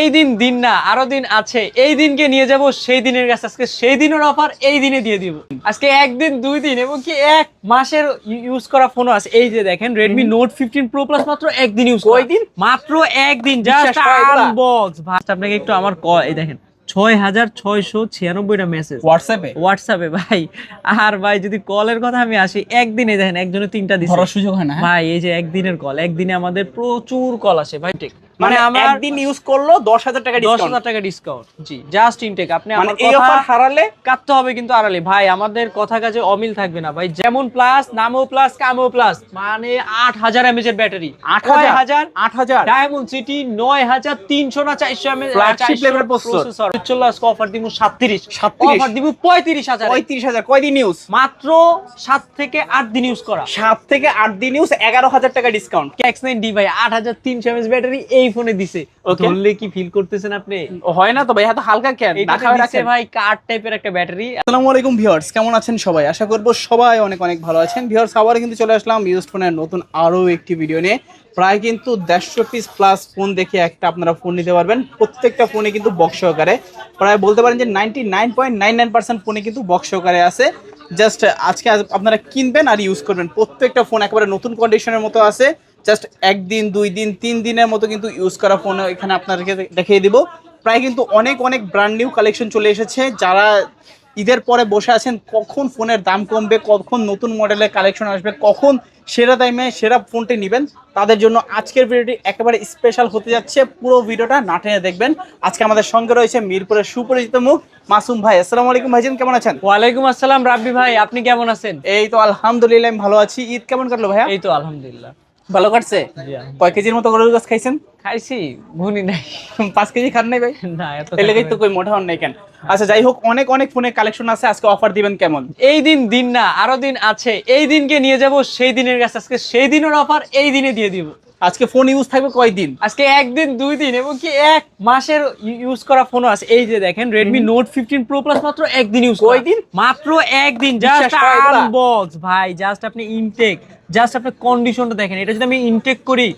এই দিন দিন না আরো দিন আছে, এই দিনকে নিয়ে যাব সেই দিনের কাছে। আজকে সেই দিনের অফার এই দিনে দিয়ে দিব। আজকে একদিন, 2 দিন এবং কি 1 মাসের ইউজ করা ফোনও আছে। এই যে দেখেন Redmi Note 15 Pro Plus মাত্র একদিন ইউজ করা। কয়দিন? মাত্র একদিন, জাস্ট আনবক্স। ভাই আপনাকে একটু আমার এই দেখেন 6696টা মেসেজ হোয়াটসঅ্যাপে ভাই। আর ভাই যদি কলের কথা আমি আসি, একদিনে দেখেন একজনে 3টা দিছে, ধরার সুযোগ হয় না। ভাই এই যে একদিনের কল, একদিনে আমাদের প্রচুর কল আসে ভাই। ঠিক মানে আমরা একদিন ইউজ করলো 10,000 টাকা ডিসকাউন্ট। 10,000 টাকা ডিসকাউন্ট। জি, জাস্ট ইনটেক। আপনি মানে আমার এই কথা অফার হারালে কাটতে হবে কিন্তু আড়ালে। ভাই আমাদের কথা কাজে অমিল থাকবে না ভাই। যেমন প্লাস, নামও প্লাস, কামও প্লাস। মানে 8000 এমএএইচ এর ব্যাটারি, 8000 ডায়মন্ড সিটি 9300 না 400 এমএএইচ Flagship level processor। চলে আসছে অফার দিব 37, অফার দিব 35000। 35000 কয়দিন ইউজ? মাত্র 7 থেকে 8 দিন ইউজ করা। 7 থেকে 8 দিন ইউজ, 11000 টাকা ডিসকাউন্ট। X9D ভাই 8300 এমএএইচ ব্যাটারি এই ফোনে দিছে। ধরলে কি ফিল করতেছেন আপনি? হয় না তো ভাই, এত হালকা কেন? এটা দিছে ভাই কার্ড টাইপের একটা ব্যাটারি। আসসালামু আলাইকুম ভিউয়ার্স, কেমন আছেন সবাই? আশা করব সবাই অনেক অনেক ভালো আছেন। ভিউয়ার্স, আবার কিন্তু চলে আসলাম ইউজড ফোনের নতুন আরো একটি ভিডিও নিয়ে। প্রায় কিন্তু 150 পিস প্লাস ফোন দেখে একটা আপনারা ফোন নিতে পারবেন। প্রত্যেকটা ফোনে কিন্তু বক্স সহকারে, প্রায় বলতে পারেন যে 99.99% ফোনে কিন্তু বক্স সহকারে আছে। জাস্ট আজকে আপনারা কিনবেন আর ইউজ করবেন। প্রত্যেকটা ফোন একেবারে নতুন কন্ডিশনের মতো আছে। জাস্ট 1 দিন 2 দিন 3 দিনের মতো কিন্তু ইউজ করা ফোন এখানে আপনাদেরকে দেখিয়ে দিব। প্রায় কিন্তু অনেক অনেক ব্র্যান্ড নিউ কালেকশন চলে এসেছে। যারা ঈদের পরে বসে আছেন কখন ফোনের দাম কমবে, কখন নতুন মডেলের কালেকশন আসবে, কখন সেরা দামে সেরা ফোনটি নেবেন, তাদের জন্য আজকের ভিডিওটি একেবারে স্পেশাল হতে যাচ্ছে। পুরো ভিডিওটা না টেনে দেখবেন। আজকে আমাদের সঙ্গে রয়েছে মিরপুরের সুপরিচিত মুখ মাসুম ভাই। আসসালামু আলাইকুম ভাইজান, কেমন আছেন? ওয়ালাইকুম আসসালাম রাব্বি ভাই, আপনি কেমন আছেন? এই তো আলহামদুলিল্লাহ, আমি ভালো আছি। ঈদ কেমন কাটলো ভাইয়া? এই তো আলহামদুলিল্লাহ ভালো কাটছে। কয় কেজির মতো গরুর গোশত খাইছেন? খাইছি, ভুনি নাই। 5 কেজি খান নাই ভাই? না, এত এলাকায় তো কই মোটা হন নাই কেন? আচ্ছা যাই হোক, অনেক অনেক ফোনের কালেকশন আছে। আজকে অফার দিবেন কেমন? এই দিন দিন না আরো দিন আছে, এই দিনকে নিয়ে যাব সেই দিনের কাছে। আজকে সেই দিনের অফার এই দিনে দিয়ে দিব। আজকে ফোন ইউজ থাকবে কয়দিন? আজকে একদিন, 2 দিন এবং কি 1 মাসের ইউজ করা ফোনও আছে। এই যে দেখেন Redmi Note 15 Pro Plus মাত্র একদিন ইউজ করা। কয়দিন? মাত্র একদিন, জাস্ট আনবক্স ভাই। জাস্ট আপনি ইনটেক, জাস্ট আপনি কন্ডিশনটা দেখেন। এটা যদি আমি ইনটেক করি,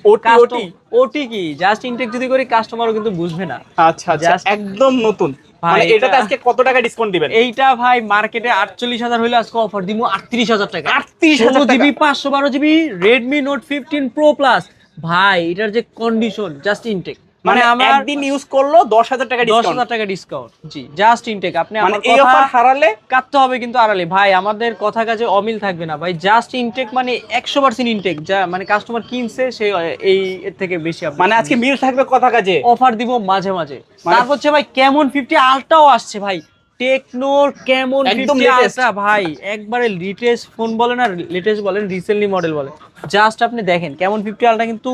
ওটি কি জাস্ট ইনটেক যদি করি, কাস্টমারও কিন্তু বুঝবে না। আচ্ছা আচ্ছা, একদম নতুন। মানে এটাতে আজকে কত টাকা ডিসকাউন্ট দিবেন? এইটা ভাই মার্কেটে 48,000 হইলে আজকে অফার দিব 38,000 টাকা। 38,000 টাকা। 16GB 512GB Redmi Note 15 Pro Plus ভাই। এটার যে কন্ডিশন, জাস্ট ইনটেক। মানে আমরা একদিন ইউজ করলো 10,000 টাকা ডিসকাউন্ট। 10,000 টাকা ডিসকাউন্ট। জি, জাস্ট ইনটেক। আপনি মানে আমার এই অফার হারালে কাটতে হবে কিন্তু আড়ালে। ভাই আমাদের কথা কাজে অমিল থাকবে না ভাই। জাস্ট ইনটেক মানে 100% ইনটেক। যা মানে কাস্টমার কিনছে সে এই এর থেকে বেশি আপনি মানে আজকে মিল থাকবে কথা কাজে। অফার দিব মাঝে মাঝে। তারপর হচ্ছে ভাই কেমন 50 আলট্রাও আসছে ভাই। টেকনোর কেমন 50 আলট্রা ভাই, একবারে লেটেস্ট ফোন বলেন আর লেটেস্ট বলেন, রিসেন্টলি মডেল বলেন। জাস্ট আপনি দেখেন কেমন 50 আলট্রা কিন্তু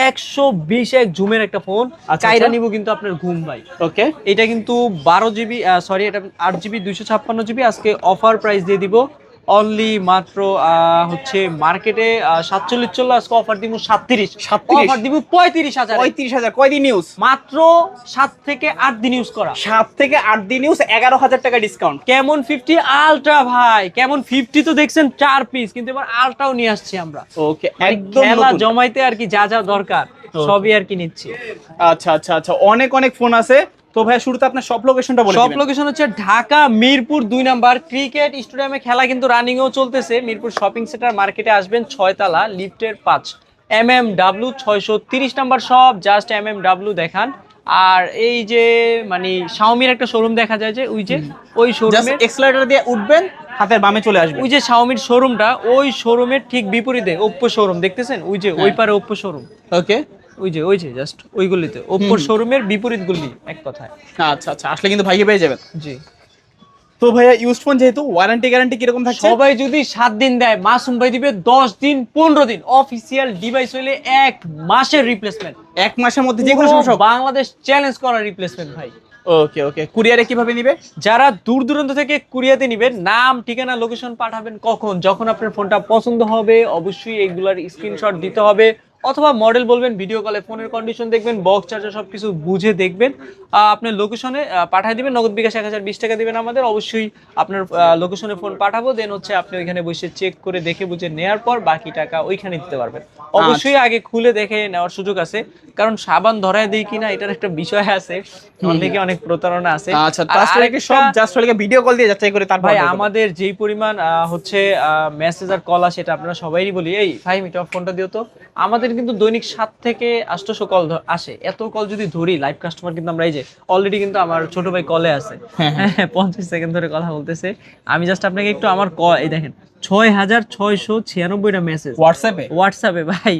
120 জুমের একটা ফোন। চাইরা নিব কিন্তু আপনার ঘুম ভাই। ওকে, এটা কিন্তু 12GB, সরি এটা 8GB 256GB। আজকে অফার প্রাইস দিয়ে দিব অনলি মাত্র হচ্ছে মার্কেটে 47 চললো, আজকে অফার দিব 37, অফার দিব 35,000। 35,000 কয়দিন ইউজ? মাত্র 7 থেকে 8 দিন ইউজ করা। 7 থেকে 8 দিন ইউজ, 11,000 টাকা ডিসকাউন্ট। কেমন 50 আলট্রা ভাই। কেমন 50 তো দেখছেন 4 পিস, কিন্তু এবার আলট্রাও নিয়ে আসছি আমরা। ওকে, একদম খেলা নতুন। জমাইতে আর কি যা যা দরকার সবই আর কি নিচ্ছি। আচ্ছা আচ্ছা আচ্ছা, অনেক অনেক ফোন আছে। তো ভাই শুরুতে আপনার সব লোকেশনটা বলে দিবেন। সব লোকেশন হচ্ছে ঢাকা মিরপুর 2 নাম্বার ক্রিকেট স্টেডিয়ামে। খেলা কিন্তু রানিংও চলতেছে। মিরপুর শপিং সেন্টার মার্কেটে আসবেন, 6 তলা, লিফটের 5, MMW 630 number shop. Just MMW দেখান। আর এই যে মানে শাওমির একটা শোরুম দেখা যায় যে ওই শোরুমে এক্সেলারেটর দিয়ে উঠবেন, হাতের বামে চলে আসবে। ওই যে শাওমির শোরুমটা, ওই শোরুমের ঠিক বিপরীতে ওপ্পো শোরুম দেখতেছেন। ওই পারে ওপ্পো শোরুম। ওকে, ওই যে জাস্ট ওইগুলিতে ওপ্পো শোরুমের বিপরীত গুলি, এক কথায়। আচ্ছা আচ্ছা, আসলে কিন্তু ভাইকে পেয়ে যাবেন। জি। তো ভাইয়া ইউজড ফোন যেহেতু, ওয়ারেন্টি গ্যারান্টি কিরকম থাকছে? সবাই যদি 7 দিন দেয়, মাসুম ভাই দিবে 10 দিন 15 দিন। অফিসিয়াল ডিভাইস হইলে 1 মাসের রিপ্লেসমেন্ট। 1 মাসের মধ্যে যে কোনো সমস্যা বাংলাদেশ চ্যালেঞ্জ করা রিপ্লেসমেন্ট ভাই। ওকে ওকে, কুরিয়ারে কিভাবে নিবে? যারা দূর দূরান্ত থেকে কুরিয়াতে নিবেন, নাম ঠিকানা লোকেশন পাঠাবেন। কখন যখন আপনার ফোনটা পছন্দ হবে, অবশ্যই এগুলার স্ক্রিনশট দিতে হবে। অথবা মডেল বলবেন, ভিডিও কলে ফোনের কন্ডিশন দেখবেন, বক্স চার্জার সবকিছু বুঝে দেখবেন, আপনার লোকেশনে পাঠিয়ে দিবেন, নগদ বিকাশ 1020 টাকা দিবেন আমাদের, অবশ্যই আপনার লোকেশনে ফোন পাঠাবো, দেন হচ্ছে আপনি ওইখানে বসে চেক করে দেখে বুঝে নেওয়ার পর বাকি টাকা ওইখানে দিতে পারবেন। অবশ্যই আগে খুলে দেখে নেওয়ার সুযোগ আছে, কারণ সাবান ধরায় দেই কিনা এটার একটা বিষয় আছে, অনেকে অনেক প্রতারণা আছে। আচ্ছা, তাহলে সব জাস্ট ভিডিও কল দিয়ে যাচাই করে তারপর ভাই আমাদের যেই পরিমাণ হচ্ছে মেসেজ আর কল আসে, এটা আপনারা সবাইই বলি, এই ভাই মিটা ফোনটা দিও তো, আমাদের কিন্তু দৈনিক 7 থেকে 800 কল আসে। এত কল যদি ধরি লাইভ কাস্টমার কিন্তু আমরা এই যে অলরেডি কিন্তু আমার ছোট ভাই কলে আছে, 50 সেকেন্ড ধরে কথা বলতেছে। আমি জাস্ট আপনাকে একটু আমার এই দেখেন 6696টা মেসেজ হোয়াটসঅ্যাপে ভাই।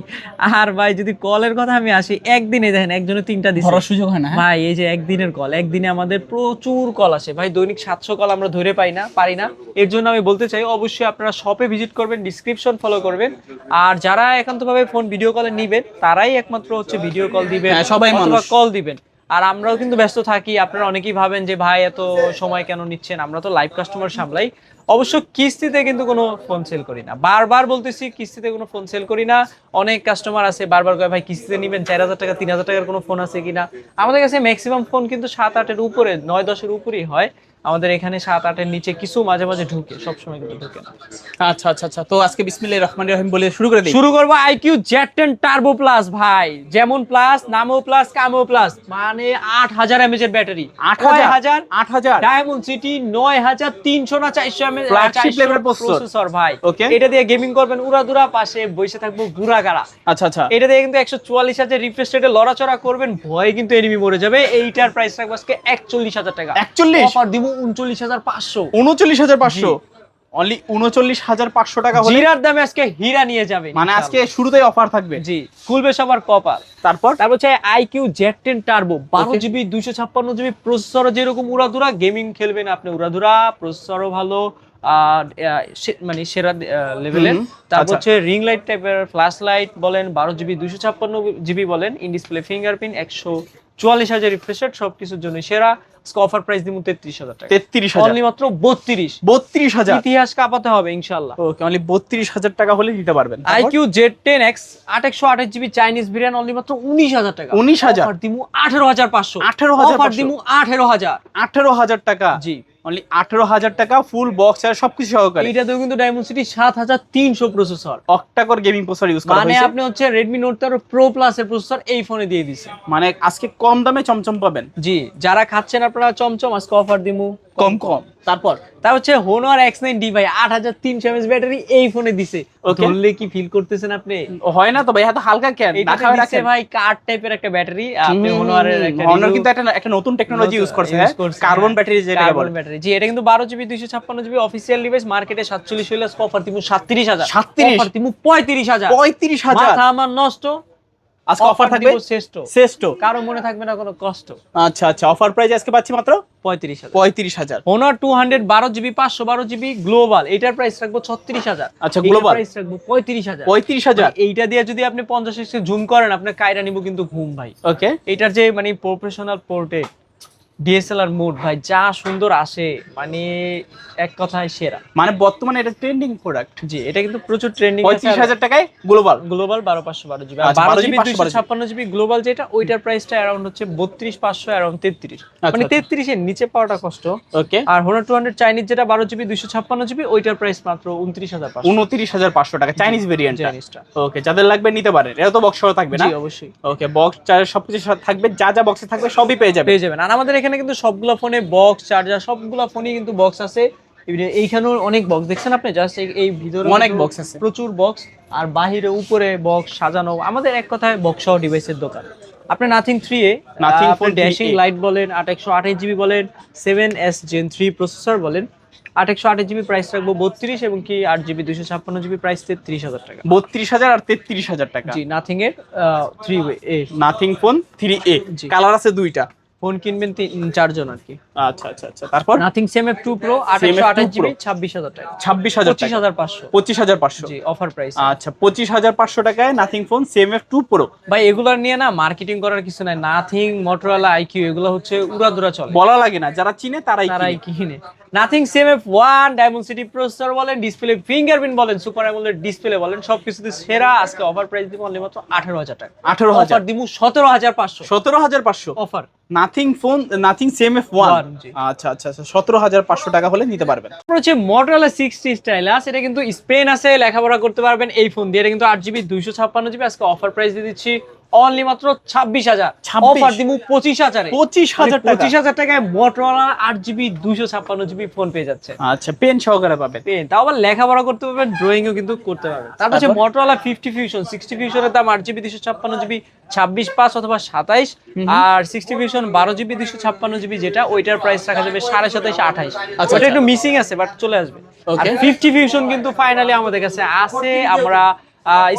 আর ভাই যদি কলের কথা আমি আসি, একদিনে দেখেন একজনে 3টা দিছে, ধরার সুযোগ হয় না ভাই। এই যে একদিনের কল, একদিনে আমাদের প্রচুর কল আসে ভাই, দৈনিক 700 কল আমরা ধরে পারি না। এর জন্য আমি বলতে চাই অবশ্যই আপনারা শপে ভিজিট করবেন, ডিসক্রিপশন ফলো করবেন, আর যারা একান্তভাবে ফোন ভিডিও কলে নিবেন তারাই একমাত্র হচ্ছে ভিডিও কল দিবেন, সবাই অথবা কল দিবেন। আর আমরাও কিন্তু ব্যস্ত থাকি, আপনারা অনেকেই ভাবেন যে ভাই এত সময় কেন নিচ্ছেন, আমরা তো লাইভ কাস্টমার সামলাই। অবশ্য কিস্তিতে কিন্তু কোনো ফোন সেল করি না, বারবার বলতেছি কিস্তিতে কোনো ফোন সেল করি না। অনেক কাস্টমার আছে বারবার কয় ভাই কিস্তিতে নিবেন 4000 টাকা 3000 টাকার কোনো ফোন আছে কিনা। আমাদের কাছে ম্যাক্সিমাম ফোন কিন্তু 7-8 উপরে, 9-10 উপরেই হয়। আমাদের এখানে 7-8 নিচে কিছু মাঝে মাঝে ঢুকে, সবসময় কিন্তু ঢুকে না। আচ্ছা আচ্ছা আচ্ছা, তো আজকে বিসমিল্লাহির রহমানির রহিম বলে শুরু করবো আইকিউ Z10 টার্বো প্লাস। ভাই যেমন প্লাস, নামও প্লাস, কামও প্লাস, মানে 8000 mAh এর ব্যাটারি, 8000 ডায়মন্ড সিটি 9300 না 400 mAh ফ্ল্যাগশিপ লেভেল প্রসেসর ভাই। এটা দিয়ে গেমিং করবেন উড়াদুরা, পাশে বসে থাকবো গুড়াগাড়া। আচ্ছা আচ্ছা, এটা দিয়ে কিন্তু 144,000 রিফ্রেশ রেটে লড়াচড়া করবেন, ভয়ে কিন্তু এনিমি মরে যাবে। এইটার প্রাইস রাখবো আজকে 41,000 টাকা। 41 অফার দিব 39,500। 39,500 অনলি 39,500 টাকা হলে জিরার দামে আজকে হীরা নিয়ে যাবে, মানে আজকে শুরুতেই অফার থাকবে। জি, খুলবে সবার কপাল। তারপর হচ্ছে IQ Z10 turbo 12GB 256GB processor, যেরকম উড়াধুরা গেমিং খেলবেন আপনি, উড়াধুরা প্রসেসরও ভালো, মানে সেরা লেভেলের। তারপর হচ্ছে রিং লাইট টাইপের, ফ্ল্যাশ লাইট বলেন, 12GB 256GB বলেন, in display fingerprint, 144,000 refresh rate, সবকিছুর জন্য সেরা। অফার প্রাইস দিব 33,000 টাকা। 33,000 অনলি মাত্র 32,000। ইতিহাস কাঁপাতে হবে ইনশাআল্লাহ। ওকে, অনলি 32,000 টাকা হলে নিতে পারবেন। IQ Z10X 828GB Chinese variant, only মাত্র 19,000 টাকা। 19,000 অফার দিমু 18,500। 18,500 অফার দিমু 18,000। 18,000 টাকা। জি, অনলি 18,000 টাকা, ফুল বক্স আর সবকিছু সহকারে। এইটাতেও কিন্তু diamond city 7300 processor, octa-core gaming processor use করা হয়েছে। মানে আপনি হচ্ছে Redmi Note 13 Pro Plus এর প্রসেসর এই ফোনে দিয়ে দিছে, মানে আজকে কম দামে চমচম পাবেন। জি, যারা খাচ্ছেন আপনারা চমচম, আজকে অফার দিমু কম। তারপর হচ্ছে Honor X9D ভাই 8300 mAh ব্যাটারি এই ফোনে দিছে। ধরলে কি ফিল করতেছেন আপনি? হয় না তো ভাই, এত হালকা কেন? এটা দিছে ভাই কার্ড টাইপের একটা ব্যাটারি। আপনি Honor এর একটা Honor কিন্তু একটা নতুন টেকনোলজি ইউজ করছে, কার্বন ব্যাটারি যেটাকে বলে। জি, এটা কিন্তু 12GB 256GB অফিশিয়াল ডিভাইস, মার্কেটে 47 হইলে অফার দিমু 37,000। 37 অফার দিমু 35,000। 35,000 মাথা আমার নষ্ট। আজকে অফার থাকবে শ্রেষ্ঠ, কারো মনে থাকবে না কোনো কষ্ট। আচ্ছা আচ্ছা, অফার প্রাইস আজকে পাচ্ছি মাত্র 35,000। Honor 200 12GB 512GB গ্লোবাল, এটার প্রাইস রাখবো 36,000। আচ্ছা, গ্লোবাল প্রাইস রাখবো 35,000। 35,000 এইটা দিয়ে যদি আপনি 50 জুম করেন, আপনার কায়রা নিব কিন্তু ঘুম ভাই। ওকে, এটার যে মানে প্রফেশনাল পোর্টে ডিএসএলআর মোড ভাই যা সুন্দর আসে, মানে এক কথায় সেরা। মানে বর্তমানে এটা ট্রেন্ডিং প্রোডাক্ট। জি, এটা কিন্তু প্রচুর ট্রেন্ডিং। 35,000 টাকায় global 12512GB, 12GB 256GB global, যেটা ওইটার প্রাইসটা अराउंड হচ্ছে 32,500, अराउंड 33। মানে 33 এর নিচে পাওয়াটা কষ্ট। ওকে, আর Honor 200 চাইনিজ যেটা 12GB 256GB, ওইটার প্রাইস মাত্র 29,500। 29,500 টাকা চাইনিজ ভেরিয়েন্টটা। ওকে, যাদের লাগবে নিতে পারেন। এটা তো বক্স সহ থাকবে না? জি, অবশ্যই। ওকে, বক্স চার্জার সবকিছু থাকবে, যা যা বক্সে থাকবে সবই পেয়ে যাবেন। আর আমাদের এখানে কিন্তু সবগুলো ফোনে বক্স চার্জার, সবগুলো ফোনই কিন্তু বক্স আছে। এইখানেও অনেক বক্স দেখছেন আপনি, জাস্ট এই ভিতরে অনেক বক্স আছে, প্রচুর বক্স, আর বাহিরে উপরে বক্স সাজানো। আমাদের এক কথায় বক্স সহ ডিভাইসের দোকান। আপনি nothing 3 nothing phone dashing light বলেন, 8128GB বলেন, 7S Gen 3 প্রসেসর বলেন, 8128GB প্রাইস রাখবো 32, এবং কি 8GB 256GB প্রাইস 33,000 টাকা। 32,000 আর 33,000 টাকা। জি, নাথিং এর 3A, nothing phone 3A, colour আছে দুইটা। ফোন কিনবেন 4 জন আর কি। আচ্ছা আচ্ছা আচ্ছা, তারপর নাথিং CMF2 Pro 828GB 26,000 টাকা। 26,000 টাকা, 25,500। 25,500 জি, অফার প্রাইস। আচ্ছা, 25,500 টাকায় নাথিং ফোন CMF2 Pro। ভাই এগুলা নিয়ে না মার্কেটিং করার কিছু নাই। নাথিং, মোটরোলা, আইকিউ এগুলো হচ্ছে উড়াদুরা চলে, বলা লাগে না, যারা চিনে তারাই কিনে। নাথিং CMF1 ডায়মন্ড প্রসেসর বলেন, ডিসপ্লে ফিঙ্গারপ্রিন্ট বলেন, সুপার অ্যামোলেড ডিসপ্লে বলেন, সবকিছুতে সেরা। আজকে অফার প্রাইস দিব অনলি মাত্র 18,000 টাকা। 18,000 অফার দিব 17,500। 17,500 অফার নাথিং CMF1। জি। আচ্ছা আচ্ছা আচ্ছা 17,500 টাকা হলে নিতে পারবেন। তারপর হচ্ছে Motorola 60 স্টাইলাস, এটা কিন্তু স্পেন আছে, লেখাপড়া করতে পারবেন এই ফোন দিয়ে। এটা কিন্তু 8GB 256GB। আজকে অফার প্রাইস দিয়ে দিচ্ছি অনলি মাত্র 26,000। 26? অফার দিব 25,000 এ। 25,000 টাকা। 25,000 টাকায় Motorola 8GB 256GB ফোন পেয়ে যাচ্ছে। আচ্ছা পেন সহকারে পাবেন। পেন, তাও আবার লেখাপড়া করতে পারবেন, ড্রয়িংও কিন্তু করতে পারবেন। তারপর হচ্ছে Motorola 50 Fusion। 60 ফিউশনের দাম 8GB 256GB 26,500 অথবা 27। আর 60 ফিউশন 12GB 256GB যেটা, ওইটার প্রাইস রাখা যাবে 27,500 28। আচ্ছা, ওটা আচ্ছা। একটু মিসিং আছে, বাট চলে আসবে। আর Okay. 50 ফিউশন কিন্তু ফাইনালি আমাদের কাছে আছে। আমরা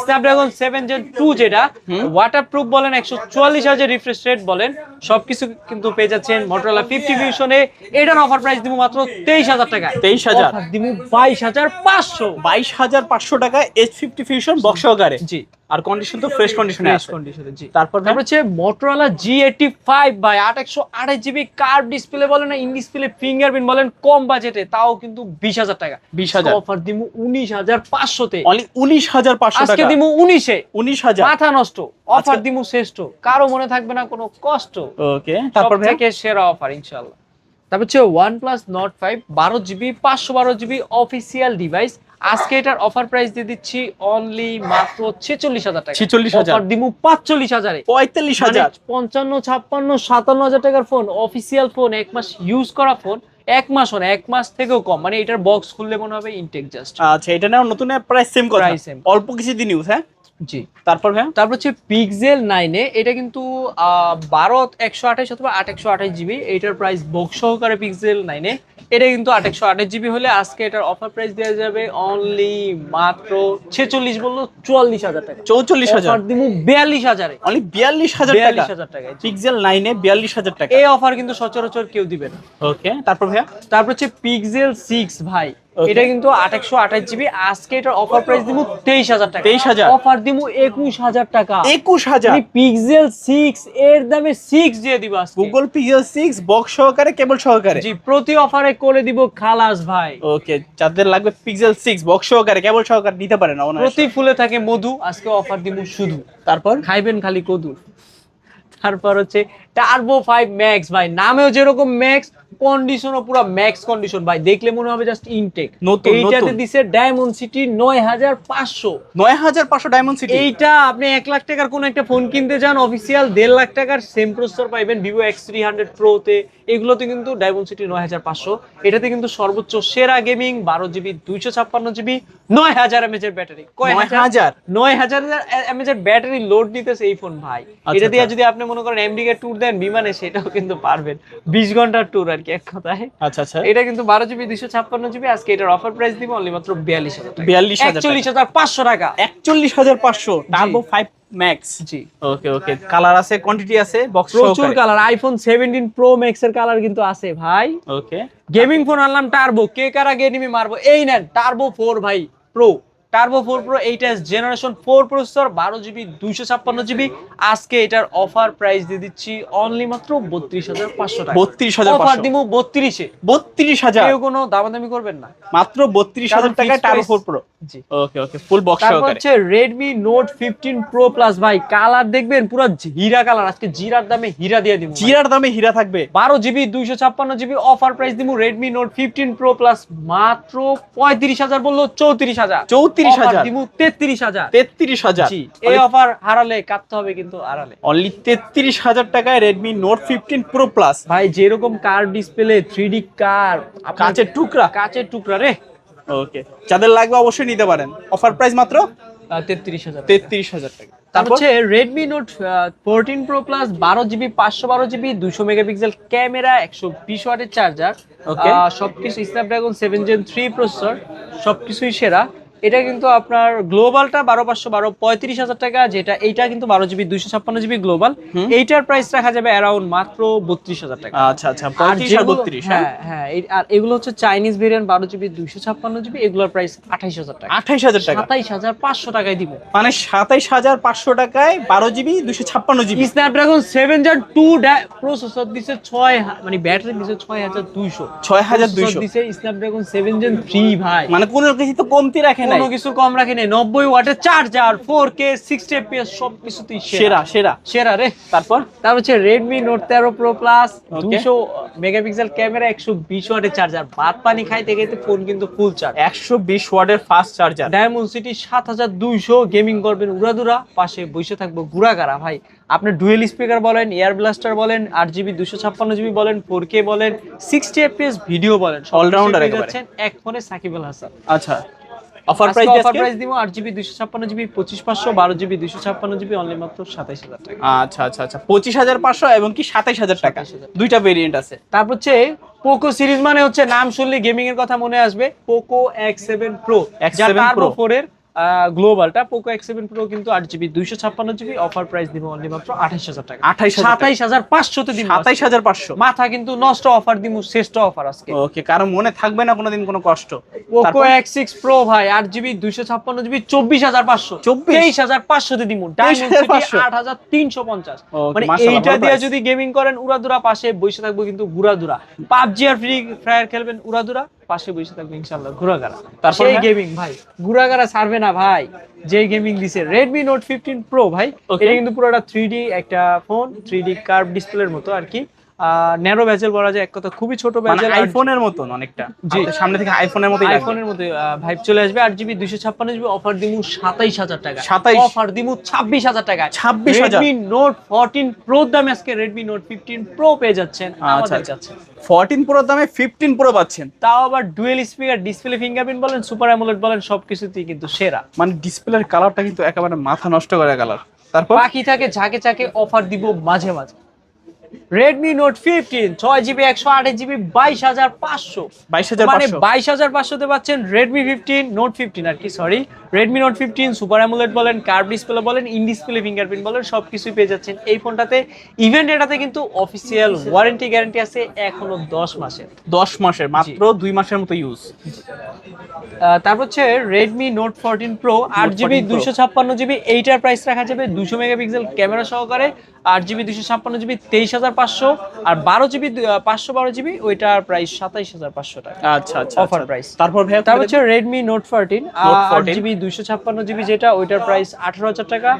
স্ন্যাপড্রাগন 7 Gen 2 যেটা ওয়াটারপ্রুফ বলেন, 144Hz রিফ্রেশ রেট বলেন, সবকিছু কিন্তু পেয়ে যাচ্ছেন Motorola 50 ফিউশনে। এটার অফার প্রাইস দিব মাত্র 23,000 টাকা। 23,000? অফার দিব 22,500। 22,500 টাকা H50 ফিউশন বক্স সহকারে। জি। আর কন্ডিশন তো ফ্রেশ কন্ডিশনে আছে। কন্ডিশনে, জি। তারপর হচ্ছে Motorola G85 ভাই, 828GB কার্ভ ডিসপ্লে বলেন না, ইন ডিসপ্লে ফিঙ্গারপ্রিন্ট বলেন, কম বাজেটে, তাও কিন্তু 20,000 টাকা। 20,000 অফার দিব 19,500 তে। অনলি 19,500 আজকে টাকা। দিব 19 এ। 19,000 মাথা নষ্ট অফার দিব, শ্রেষ্ঠ, কারো মনে থাকবে না কোনো কষ্ট। ওকে তারপর সব থেকে সেরা অফার ইনশাআল্লাহ। তারপর হচ্ছে OnePlus Nord 5 12GB 512GB official device. আজকে এটার অফার প্রাইস দিয়ে দিচ্ছি অনলি মাত্র 46,000 টাকা। 46,000? অফার দিব 45,000 এ। 45,000? 55, 56, 57,000 টাকার ফোন, অফিসিয়াল ফোন, 1 মাস ইউজ করা ফোন, 1 মাস না 1 মাস থেকেও কম, মানে এটার বক্স খুললে মনে হবে ইনটেক জাস্ট। আচ্ছা এটা নাও নতুন প্রাইস সেম কথা, Price same। অল্প কিছু দিন ইউজ। হ্যাঁ জি। তারপর ভাই তারপর হচ্ছে Pixel 9 এ, এটা কিন্তু 12 128 অথবা 8 128GB। এটার প্রাইস বক্স সহকারে Pixel 9 এ। এটা কিন্তু 8 128GB হলে আজকে এটার অফার প্রাইস দেওয়া যাবে অনলি মাত্র 46 বললো 44,000 টাকা। 44,000? অফার দিব 42,000 এ। অনলি 42,000 টাকা। 42,000 টাকায়। পিক্সেল 9 এ 42,000 টাকা। এই অফার কিন্তু সচরাচর কেউ দিবে না। ওকে তারপর ভাই তারপর হচ্ছে Pixel 6 ভাই, এটা কিন্তু 8 128GB। আজকে এটার অফার প্রাইস দিব 23,000 টাকা। 23,000? অফার দিব 21,000 টাকা। 21,000? আমি Pixel 6 এর দামে 6 দিয়ে দিব আজকে। গুগল Pixel 6 বক্স সহকারে কেবল সহকারে। জি, প্রতি অফারে করে দিব খালাস ভাই। ওকে যাদের লাগবে Pixel 6 বক্স সহকারে কেবল সহকারে নিতে পারেন প্রতি ফুলে থাকে মধু, আজকে অফার দিব শুধু। তারপর খাইবেন খালি কদু। তারপর হচ্ছে টার্বো 5 ম্যাক্স ভাই, নামেও যেরকম ম্যাক্স, কন্ডিশনও পুরো ম্যাক্স কন্ডিশন ভাই, দেখলে মনে হবে জাস্ট ইনটেক। নতুন, এইটাতে নতুন। দিছে ডায়মন্ড সিটি 9,500। 9,500 diamond city. এইটা আপনি 1 লাখ টাকার কোন একটা ফোন কিনতে যান, অফিসিয়াল 1.5 লাখ টাকার সেম প্রসেসর পাইবেন Vivo X300 Pro তে। এগুলোতে কিন্তু ডায়মন্ড সিটি 9,500। এটাতে কিন্তু সর্বোচ্চ সেরা গেমিং 12GB 256GB 9,000 mAh এর ব্যাটারি। 9,000? 9,000 mAh এর ব্যাটারি লোড নিতেছে এই ফোন ভাই। এটা দিয়ে যদি আপনি মনে করেন আমেরিকা ট্যুর দেন বিমানে, সেটাও কিন্তু পারবেন। 20 ঘন্টার ট্যুর আর কি এক কথায়। আচ্ছা আচ্ছা এটা কিন্তু 12GB 256GB। আজকে এটার অফার প্রাইস দিব অনলি মাত্র 42,000 টাকা। 42,000 41,500 টাকা। 41,500 টার্বো 5 ম্যাক্স। জি। ওকে ওকে কালার আছে, কোয়ান্টিটি আছে, বক্স প্রচুর কালার। আইফোন 17 প্রো ম্যাক্স এর কালার কিন্তু আছে ভাই। ওকে গেমিং ফোন আনলাম টার্বো, কে কার আগে এনিমি মারবো, এই নেন টার্বো 4 ভাই pro. Turbo 4 pro 8s generation 4 processor 12GB 256GB। আজকে এটার অফার প্রাইস দিয়ে দিচ্ছি অনলি মাত্র 32,500 টাকা। 32,500? অফার দিব 32 এ। 32,000? কেউ কোনো দামাদামি করবেন না, মাত্র 32,000 টাকায় টার্বো 4 প্রো। জি। ওকে ওকে ফুল বক্স তারপর সহকারে। হচ্ছে Redmi Note 15 Pro Plus ভাই, কালার দেখবেন পুরো হীরা কালার। আজকে জিরার দামে হীরা দিয়ে দিব। জিরার দামে হীরা থাকবে। 12GB 256GB অফার প্রাইস দিব Redmi Note 15 Pro Plus মাত্র 35,000 বললো 34,000। 34,000? দিব 33,000। 33,000? জি, এই অফার হারালে কাটতে হবে কিন্তু আড়ালে। অনলি 33,000 টাকায় Redmi Note 15 Pro Plus। ভাই যেরকম কার ডিসপ্লে 3D কার, কাঁচের টুকরা। কাঁচের টুকরা রে। ওকে যাদের লাগবে অবশ্যই নিতে পারেন। অফার প্রাইস মাত্র 33,000। 33,000 টাকা। তারপর তারপর হচ্ছে Redmi Note 14 Pro Plus 12GB 512GB 200 megapixel camera 120 ওয়াটের চার্জার। Okay. সবকিছু স্ন্যাপড্রাগন 7 Gen 3 প্রসেসর, সবকিছুই সেরা। এটা কিন্তু আপনার গ্লোবালটা 12512 35,000 টাকা, যেটা এইটা কিন্তু 12GB 256GB গ্লোবাল, এইটার প্রাইস রাখা যাবে অ্যারাউন্ড মাত্র 32,000 টাকা। আচ্ছা আচ্ছা 35 আর 32। হ্যাঁ হ্যাঁ, আর এগুলো হচ্ছে চাইনিজ ভেরিয়েন্ট 12GB 256GB, এগুলোর প্রাইস 28,000 টাকা। 28,000 টাকা, 27,500 টাকায় দিব। মানে 27,500 টাকায় 12GB 256GB। Snapdragon 7 Gen 2 processor দিছে 6 মানে ব্যাটারি দিছে 6200, 6200 দিছে স্ন্যাপড্রাগন 7 Gen 3 ভাই, মানে কোনো কিছু তো কমতি রাখে নাই, কোনো কিছু কম রাখে নাই। 90 ওয়াটের চার্জার, 4K 60 FPS সবকিছুতেই সেরা সেরা সেরা রে। তারপর হচ্ছে Redmi Note 13 Pro Plus, 200 megapixel camera, 120 ওয়াটের চার্জার, ভাত পানি খাইতে খাইতে ফোন কিন্তু ফুল চার্জ, 120 ওয়াটের ফাস্ট চার্জার, ডায়মন্ড-সিটি 7200, গেমিং করবেন উড়াদুরা, পাশে বসে থাকবো গুড়াগাড়া ভাই। আপনি ডুয়েল স্পিকার বলেন, এয়ার ব্লাস্টার বলেন, 8GB 256GB বলেন, 4K বলেন, 60 FPS ভিডিও বলেন, অলরাউন্ডার একেবারে যাচ্ছেন এক ফোনে সাকিব আল হাসান। আচ্ছা অফার প্রাইস দিব 8GB 256GB 25,500, 12GB 256GB only মাত্র 27,000 টাকা। আচ্ছা আচ্ছা আচ্ছা 25,500 এবং কি 27,000 টাকা, 27,000 দুইটা ভেরিয়েন্ট আছে। তারপর হচ্ছে পোকো সিরিজ, মানে হচ্ছে নাম শুনলে গেমিং এর কথা মনে আসবে, পোকো X7 Pro, X7 যা টার্বো Pro 4 এর গ্লোবালটা। পোকো X7 Pro কিন্তু 8GB 256GB, অফার প্রাইস দিব অনলি মাত্র 28,000 টাকা। 27,500 তে দিব, 27,500, মাথা কিন্তু নষ্ট অফার দিব, শ্রেষ্ঠ অফার আজকে। ওকে, কারণ মনে থাকবে না কোনোদিন কোনো কষ্ট। পোকো X6 Pro ভাই 8GB 256GB 24,500, 23,500 তে দিব, ডায়মন্ড-সিটি 8,350। মানে এইটা দিয়ে যদি গেমিং করেন উড়াদুরা, পাশে বসে থাকবো কিন্তু গুড়াদুরা, পাবজি আর ফ্রি ফায়ার খেলবেন উড়াদুরা, পাশে বসে থাকবে ইনশাআল্লাহ ঘুরাগারা। তারপর সেই গেমিং ভাই, ঘুরাগারা ছাড়বে না ভাই, যে গেমিং দিছে Redmi Note 15 Pro ভাই। এটা কিন্তু পুরোটা 3D একটা ফোন, 3D কার্ভ ডিসপ্লের মতো আর কি, ন্যারো বেজেল বলা যায় এক কথা, খুবই ছোট বেজেল, আইফোনের মতন অনেকটা, সামনে থেকে আইফোনের মতোই লাগবে, আইফোনের মতো ভাইব চলে আসবে। 8GB 256GB, অফার দিমু 27,000 টাকা, 27, অফার দিমু 26,000 টাকা, 26,000। Redmi Note 14 Pro দামে আজকে Redmi Note 15 Pro পেয়ে যাচ্ছেন আমাদের কাছে। 14 Pro দামে 15 Pro পাচ্ছেন, তাও আবার ডুয়েল স্পিকার, ডিসপ্লে ফিঙ্গারপ্রিন্ট বলেন, সুপার অ্যামোলেড বলেন, সবকিছুতেই কিন্তু সেরা। মানে ডিসপ্লের কালারটা কিন্তু একেবারে মাথা নষ্ট করে কালার। তারপর বাকি থাকে ঝাঁকে ঝাঁকে অফার দিব মাঝে মাঝে। Redmi Note 15 6GB 128GB 22,500, মানে 22,500 তে পাচ্ছেন Redmi 15 Note 15 আর কি, sorry Redmi Note 15 super AMOLED বলেন, কার্ভ ডিসপ্লে বলেন, ইন ডিসপ্লে ফিঙ্গারপ্রিন্ট বলেন, সবকিছুই পেয়ে যাচ্ছেন এই ফোনটাতে। ইভেন্ট এটাতে কিন্তু অফিসিয়াল ওয়ারেন্টি গ্যারান্টি আছে এখনো 10 মাসের, 10 মাসের, মাত্র 2 মাসের মতো ইউজ। তারপর হচ্ছে Redmi Note 14 Pro 8GB 256GB, এইটার প্রাইস রাখা যাবে 200 মেগাপিক্সেল ক্যামেরা সহকারে, 8GB 256GB 23,500, আর 12GB 512GB ওইটার প্রাইস 27,500 টাকা। আচ্ছা আচ্ছা অফার প্রাইস। তারপর ভাই তারপর হচ্ছে Redmi Note 14 8GB 256GB, যেটা ওইটার প্রাইস 18,000 টাকা,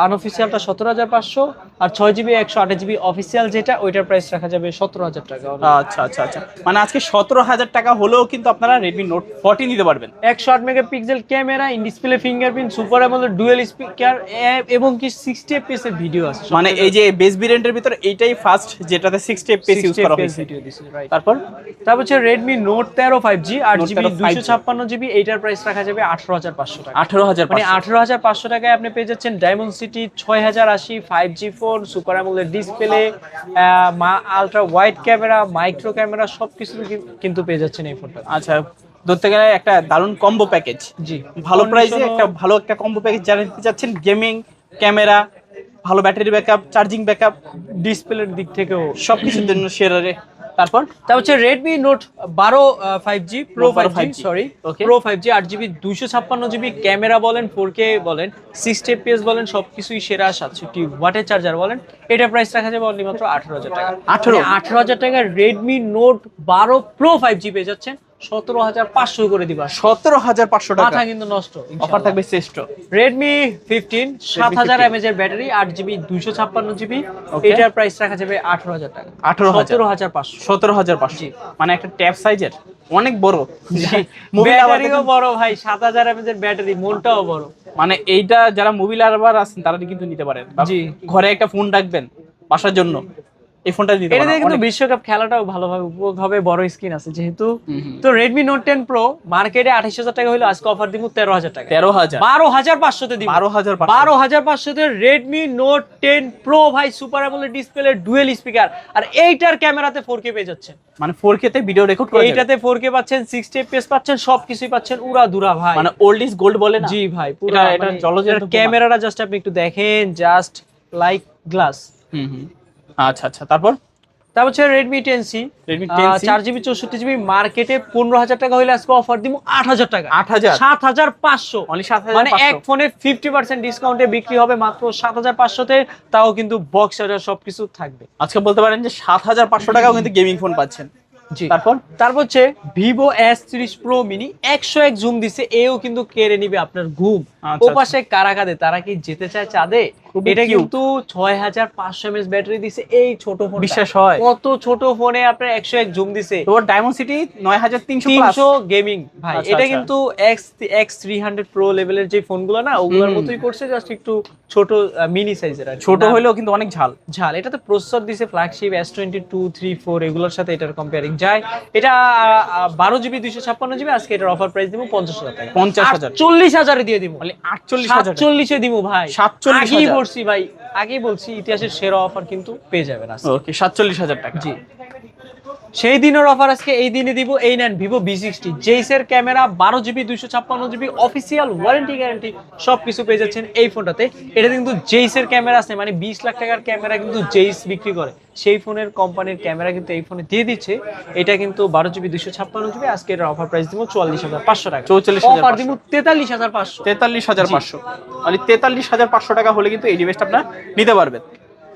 আনঅফিসিয়ালটা 17,500, আর 6GB 128GB অফিসিয়াল যেটা ওইটার প্রাইস রাখা যাবে 17,000 টাকা। আচ্ছা আচ্ছা আচ্ছা, মানে আজকে 17,000 টাকা হলেও কিন্তু আপনারা Redmi Note 14 নিতে পারবেন। 108 megapixel camera, in display fingerprint, super AMOLED dual speaker এবং কি 60 FPS এর ভিডিও আছে। মানে এই যে বেস ভেরিয়েন্টের ভিতর এইটাই ফার্স্ট যেটাতে 60 FPS ইউজ করা হয়েছে। তারপর হচ্ছে Redmi Note 13 5G 8GB 256GB, এইটার প্রাইস রাখা যাবে 18,500 টাকা। 18,000, মানে 18,500 টাকায় আপনি পেয়ে যাচ্ছেন diamond-city 6080 5G phone, super AMOLED display, ultra wide camera, micro camera, সবকিছু কিন্তু পেয়ে যাচ্ছেন এই ফোনটা। আচ্ছা, ধরতে গেলে একটা দারুণ কম্বো প্যাকেজ। জি, ভালো প্রাইসে ভালো একটা কম্বো প্যাকেজ যারা নিতে চাচ্ছেন, গেমিং, ক্যামেরা, ভালো ব্যাটারি ব্যাকআপ, চার্জিং ব্যাকআপ, ডিসপ্লের দিক থেকেও সবকিছুর জন্য সেরা রে। তারপর হচ্ছে Redmi Note 12 5G Pro 5G, sorry Pro 5G 8GB 256GB camera বলেন, 4K বলেন, 60 FPS বলেন, সবকিছুই সেরা, 67 ওয়াটের চার্জার বলেন, এটা প্রাইস রাখা যাবে অনলি মাত্র 18,000 টাকা। 18,000 টাকা Redmi Note 12 Pro 5G পেয়ে যাচ্ছেন 17,500 করে দিবা। 17,500 টাকা, মাথা কিন্তু নষ্ট। অফার থাকবে শ্রেষ্ঠ। Redmi 15 7000 mAh এর ব্যাটারি, 8GB 256GB, এটার প্রাইস রাখা যাবে 18,000 টাকা। 17,500, 17,500, মানে একটা ট্যাব সাইজের অনেক বড়, ব্যাটারিও বড় ভাই, 7000 mAh এর ব্যাটারি, মনটাও বড়। মানে এইটা যারা মোবাইল লাভার আছেন তারা কিন্তু নিতে পারেন। জি, ঘরে একটা ফোন রাখবেন বাসার জন্য, এই ফোনটা দিতে এটা পারবেন। দিয়ে কিন্তু বিশ্বকাপ খেলাটাও ভালোভাবে উপভোগ হবে, বড় স্ক্রিন আছে যেহেতু। তো Redmi Note 10 Pro মার্কেটে 28,000 টাকা হলো, আজকে অফার দিব 13,000 টাকা। 13,000 12,500 তে দিব। 12,500 12,500 তে Redmi Note 10 Pro ভাই, super AMOLED display, dual speaker, আর এইটার ক্যামেরাতে 4K পেয়ে যাচ্ছেন। মানে 4K তে ভিডিও রেকর্ড করা যাবে। এইটাতে 4K পাচ্ছেন, 60 FPS পাচ্ছেন, সবকিছুই পাচ্ছেন উড়া দুরা ভাই। মানে ওল্ড ইজ গোল্ড বলে না। জি ভাই, এটা জলজন্ত ক্যামেরাটা জাস্ট আপনি একটু দেখেন, জাস্ট লাইক গ্লাস। আচ্ছা আচ্ছা, তারপর হচ্ছে Redmi 10C, Redmi 10C 4GB 64GB মার্কেটে 15,000 টাকা হইলে আজকে অফার দিব 8,000 টাকা। 8,000 7,500, অনলি 7,500, মানে এক ফোনে 50% ডিসকাউন্টে বিক্রি হবে মাত্র 7,500 তে, তাও কিন্তু বক্স চার্জার সবকিছু থাকবে। আজকে বলতে পারেন যে 7,500 টাকাও কিন্তু গেমিং ফোন পাচ্ছেন। জি, তারপর হচ্ছে Vivo S30 Pro Mini, 101 zoom দিছে, এও কিন্তু কেড়ে নিবে আপনার ঘুম। আচ্ছা, ওপাশে কারা কাঁদে, তারা কি যেতে চায় চাঁদে? খুবই এটা cute। কিন্তু 6,500 mAh ব্যাটারি দিছে এই ছোট ফোন। বিশ্বাস হয়? কত ছোট ফোনে আপনার 101 জুম দিছে। তোর ডায়মন্ড সিটি 9,300 প্লাস 300 গেমিং ভাই। আচ্ছা, এটা আচ্ছা। কিন্তু X300 Pro লেভেলের যে ফোনগুলো না, ওগুলোর মতোই করছে, জাস্ট একটু ছোট মিনি সাইজের। আর ছোট হলেও কিন্তু অনেক ঝাল। এটাতে প্রসেসর দিছে ফ্ল্যাগশিপ S22, 3, 4 এগুলোর সাথে এটার কম্পেয়ারিং যায়। এটা 12GB 256GB, আজকে এটার অফার প্রাইস দিব 50,000 টাকা। 50,000 40,000 এ দিয়ে দিব। মানে 48,000 47 এ দিব ভাই। 47,000 আগেই বলছি ভাই, আগেই বলছি ইতিহাসের সেরা অফার কিন্তু পেয়ে যাবেন আজকে। ওকে, 47,000 টাকা। জি, সেই দিনের অফার আজকে এই দিনে দিব। এই নেন Vivo V60, জেইসের camera, 12GB 256GB, official warranty guarantee সবকিছু পেয়ে যাচ্ছেন এই ফোনটাতে। এটা কিন্তু জেইসের ক্যামেরা আছে, মানে 20 লাখ টাকার ক্যামেরা কিন্তু জেইস বিক্রি করে, সেই ফোনের কোম্পানির ক্যামেরা কিন্তু এই ফোনে দিয়ে দিচ্ছে। এটা কিন্তু 12GB 256GB, আজকে এর অফার প্রাইস দিব 44,500 টাকা। 44,500 অফার দিব 43,500। 43,500, মানে 43,500 টাকা হলে কিন্তু এই ডিভাইসটা আপনারা নিতে পারবেন।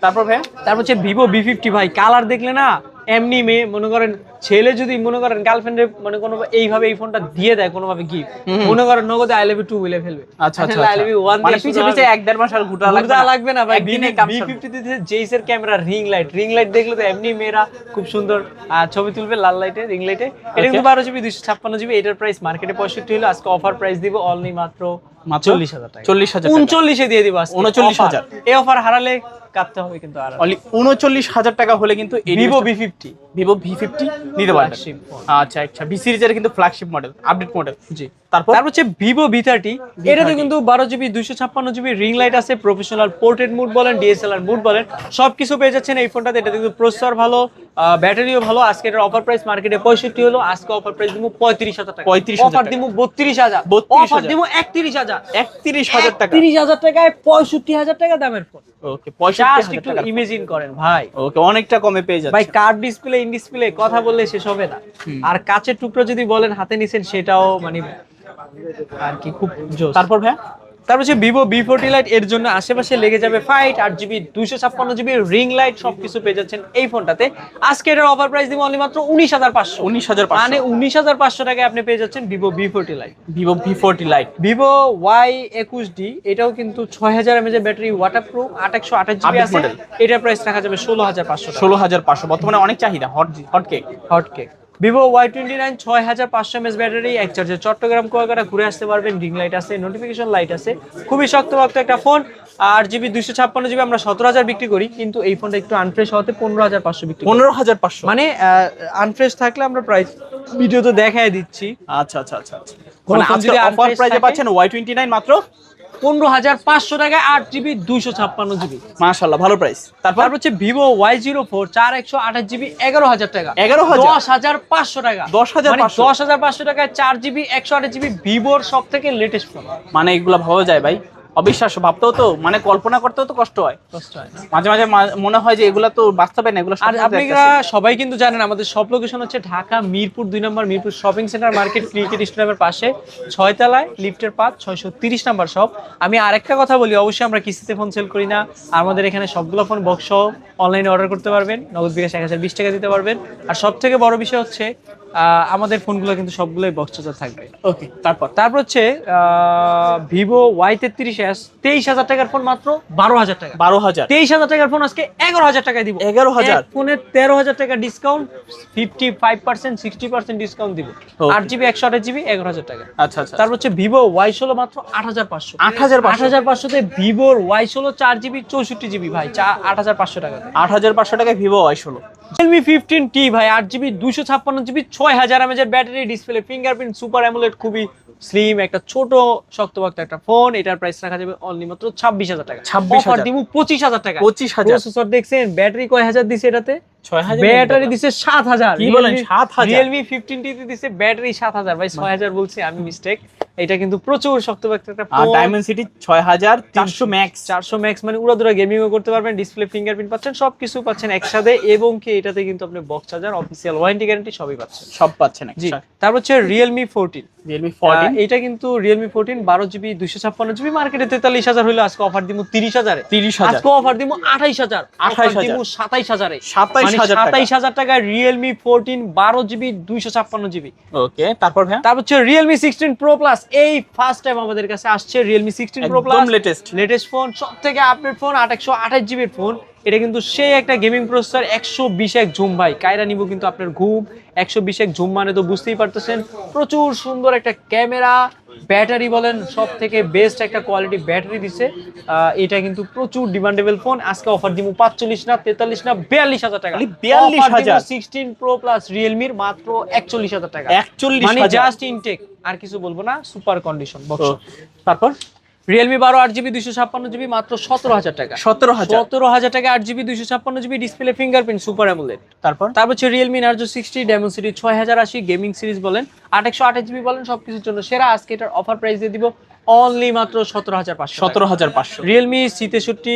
তারপর ভাই, হচ্ছে Vivo V50 ভাই, কালার দেখলে না এমনি মেয়ে মনে করেন, ছেলে যদি মনে করেন গার্লফ্রেন্ডে মানে কোনো এইভাবে এই ফোনটা দিয়ে দেয় কোনোভাবে গিফট, মনে করেন নগদে I love you 2 বলে ফেলবে। আচ্ছা আচ্ছা, I love you 1 মানে পিছে পিছে 1-1.5 মাস আর ঘুরা লাগবে না ভাই। একদিনে কাজ V50 দিতে জেইসের ক্যামেরা, রিং লাইট দেখলে তো এমনি মেয়েরা খুব সুন্দর ছবি তুলবে লাল লাইটে, রিং লাইটে। এটা কিন্তু 12GB 256GB, এটার প্রাইস মার্কেটে 65 হলো, আজকে অফার প্রাইস দিব অনলি মাত্র 40,000 টাকা। 40,000 39 এ দিয়ে দিব আজকে। 39,000 এই অফার হারালে কাটতে হবে কিন্তু। আর অনলি 39,000 টাকা হলে কিন্তু এই Vivo ডিভাইসটা V50 Vivo V50 নিতে পারবেন। Flagship phone। আচ্ছা আচ্ছা, ভি সিরিজের কিন্তু ফ্ল্যাগশিপ মডেল, আপডেট মডেল। জি, তারপর হচ্ছে Vivo V30, এটাতে কিন্তু 12GB 256GB রিং লাইট আছে, প্রফেশনাল পোর্ট্রেট মুড বলেন, ডিএসএলআর মুড বলেন, সবকিছু পেয়ে যাচ্ছেন এই ফোনটাতে। এটাতে কিন্তু প্রসেসর ভালো, ব্যাটারিও ভালো। আজকে এটার অফার প্রাইস মার্কেটে 65 হলো, আজকে অফার প্রাইস দিব 35,000 টাকা। 35,000 অফার দিব 32,000, 32,000 অফার দিব 31,000। 31,000 টাকা। 30,000 টাকায় 65,000 টাকা দামের ফোন। ওকে, জাস্ট 65,000 একটু টাকা। ইমেজিন করেন ভাই। ওকে, অনেকটা কমে পেয়ে যাচ্ছে ভাই, কার্ড ডিসপ্লে, ইন ডিসপ্লে কথা বললে শেষ হবে না। আর কাচের টুকরো যদি বলেন হাতে নিছেন, সেটাও মানে আর কি খুব জোস। তারপর ভাই, হচ্ছে Vivo V40 Lite, এর জন্য আশেপাশে লেগে যাবে fight. 8GB 256GB ring light সবকিছু পেয়ে যাচ্ছেন এই ফোনটাতে। আজকে এটার অফার প্রাইস দিব অনলি মাত্র 19,500। 19,500, মানে 19,500 টাকায় আপনি পেয়ে যাচ্ছেন Vivo V40 Lite। Vivo V40 Lite, Vivo Y21D, এটাও কিন্তু 6000 mAh battery, waterproof, 828GB Update আছে। model। এটার প্রাইস রাখা যাবে 16,500 টাকা। 16,500 বর্তমানে অনেক চাহিদা, hotcake. Hotcake. Vivo Y29 6500 mAh battery, এক চার্জে চট্টগ্রাম কুয়াকাটা ঘুরে আসতে পারবেন। রিং লাইট আছে, নোটিফিকেশন লাইট আছে, খুবই শক্তপোক্ত একটা ফোন। 8GB 256GB আমরা 17,000 বিক্রি করি, কিন্তু এই ফোনটা একটু আনফ্রেশ হতে 15,500 বিক্রি করি। 15,500, মানে আনফ্রেশ থাকলে আমরা প্রাইস ভিডিওতে দেখায় দিচ্ছি। আচ্ছা আচ্ছা আচ্ছা আচ্ছা, কোনো মানে ফোন আজকে যদি অফার unpressed প্রাইসে থাকে, পাচ্ছেন Y29 মাত্র 15,500 টাকায় 8GB 256GB। মাশাআল্লাহ, ভালো প্রাইস। তারপর হচ্ছে Vivo Y04 4128GB 11,000 টাকা। 11,000 10,500 টাকা। 10,500 10,500 টাকায় 4GB 128GB ভিভোর সব থেকে লেটেস্ট ফোন। মানে এগুলো ভাবা যায় ভাই? অবিশ্বাস্য, ভাবতেও তো মানে কল্পনা করতেও তো কষ্ট হয়। মাঝে মাঝে মনে হয় যে এগুলা তো বাস্তবে না, এগুলো আর আপনারা সবাই কিন্তু জানেন আমাদের সব লোকেশন হচ্ছে Dhaka Mirpur 2 number, Mirpur shopping centre market, cricket স্টেডিয়ামের পাশে, 6 তলায়, লিফটের 5, 630 নাম্বার শপ। আমি আরেকটা কথা বলি, অবশ্যই আমরা কিস্তিতে ফোন সেল করি না। আমাদের এখানে সবগুলো ফোন বক্স অনলাইনে অর্ডার করতে পারবেন, নগদ বিকাশ 1020 টাকা দিতে পারবেন। আর সব থেকে বড় বিষয় হচ্ছে আমাদের ফোনগুলো কিন্তু সবগুলোই বক্স চার্জার থাকবে। ওকে, তারপর তারপর হচ্ছে ভিভো Y33s 23,000 টাকার ফোন মাত্র 12,000 টাকা। 12,000 23,000 টাকার ফোন আজকে 11,000 টাকায় দিব। 11,000 ফোনে 13,000 টাকা ডিসকাউন্ট, 55% 60% ডিসকাউন্ট দিব। Okay. 8GB 128GB 11,000 টাকা। আচ্ছা আচ্ছা, তারপর হচ্ছে ভিভো Y16 মাত্র 8,500। 8,500 তে ভিভোর Y16 4GB 64GB ভাই 8,500 টাকা। 8,500 টাকায় ভিভো Y16। Realme 15T ভাই 8GB 256GB 6000 mAh battery, display fingerprint, super AMOLED, খুবই স্লিম একটা ছোট শক্তপোক্ত একটা ফোন। এটার প্রাইস রাখা যাবে অনলি মাত্র 26,000 টাকা। 26,000 অফার দিব 25,000 টাকা। 25,000 প্রসেসর দেখছেন, ব্যাটারি কয় হাজার দিছে এটাতে? 6,000 ব্যাটারি দিছে 7,000। কি বলেন 7,000? Realme 15T তে দিছে ব্যাটারি 7,000 ভাই, 6,000 বলছি আমি, মিস্টেক। এটা কিন্তু প্রচুর শক্তপোক্ত একটা আর ফোন। Diamond-city 6,400 max. 400 ম্যাক্স মানে উড়াদুরা গেমিংও করতে পারবেন, ডিসপ্লে ফিঙ্গারপ্রিন্ট পাচ্ছেন, সবকিছু পাচ্ছেন একসাথে, এবং কি এটাতে কিন্তু আপনি box charger, official warranty guarantee সবই পাচ্ছেন। সব পাচ্ছেন জি। একটা। তারপর হচ্ছে Realme 14। Realme 14 এটা কিন্তু Realme 14 12GB 256GB, মার্কেটে 43,000 হইলো, আজকে অফার দিব 30,000 এ। 30,000 আজকে অফার দিব 28,000, অফার দিব 27,000 এ। 27,000 টাকা। 27,000 টাকা Realme 14 12GB 256GB। ওকে, তারপর ভাই তারপর হচ্ছে Realme 16 Pro Plus, এই ফার্স্ট টাইম আমাদের কাছে আসছে Realme 16 Pro Plus, একদম লেটেস্ট ফোন, সবথেকে আপডেট ফোন, 828GB এর ফোন। এটা কিন্তু সেই একটা গেমিং প্রসেসর, 120x জুম ভাই, কায়রা নিব কিন্তু আপনার ঘুম। 120x জুম মানে তো বুঝতেই পারতেছেন, প্রচুর সুন্দর একটা ক্যামেরা, ব্যাটারি বলেন সব থেকে বেস্ট একটা কোয়ালিটি ব্যাটারি দিছে। এটা কিন্তু প্রচুর ডিমান্ডেবল ফোন। আজকে অফার দিব 45 না 43 না 42,000 টাকা। 42,000 16 Pro Plus Realme মাত্র 41,000 টাকা। 41,000 মানে জাস্ট ইনটেক, আর কিছু বলবো না, সুপার কন্ডিশন বক্স। তারপর Realme 12 8GB 256GB মাত্র 17,000 টাকা। 17,000 টাকা 8GB 256GB, display fingerprint, super AMOLED. তারপর হচ্ছে Realme Narzo 60 Dimensity 6080 gaming series বলেন, 828GB বলেন, সবকিছুর জন্য সেরা। আজকে এটার অফার প্রাইস দিয়ে দিব অনলি মাত্র 17,500। 17,500 Realme C63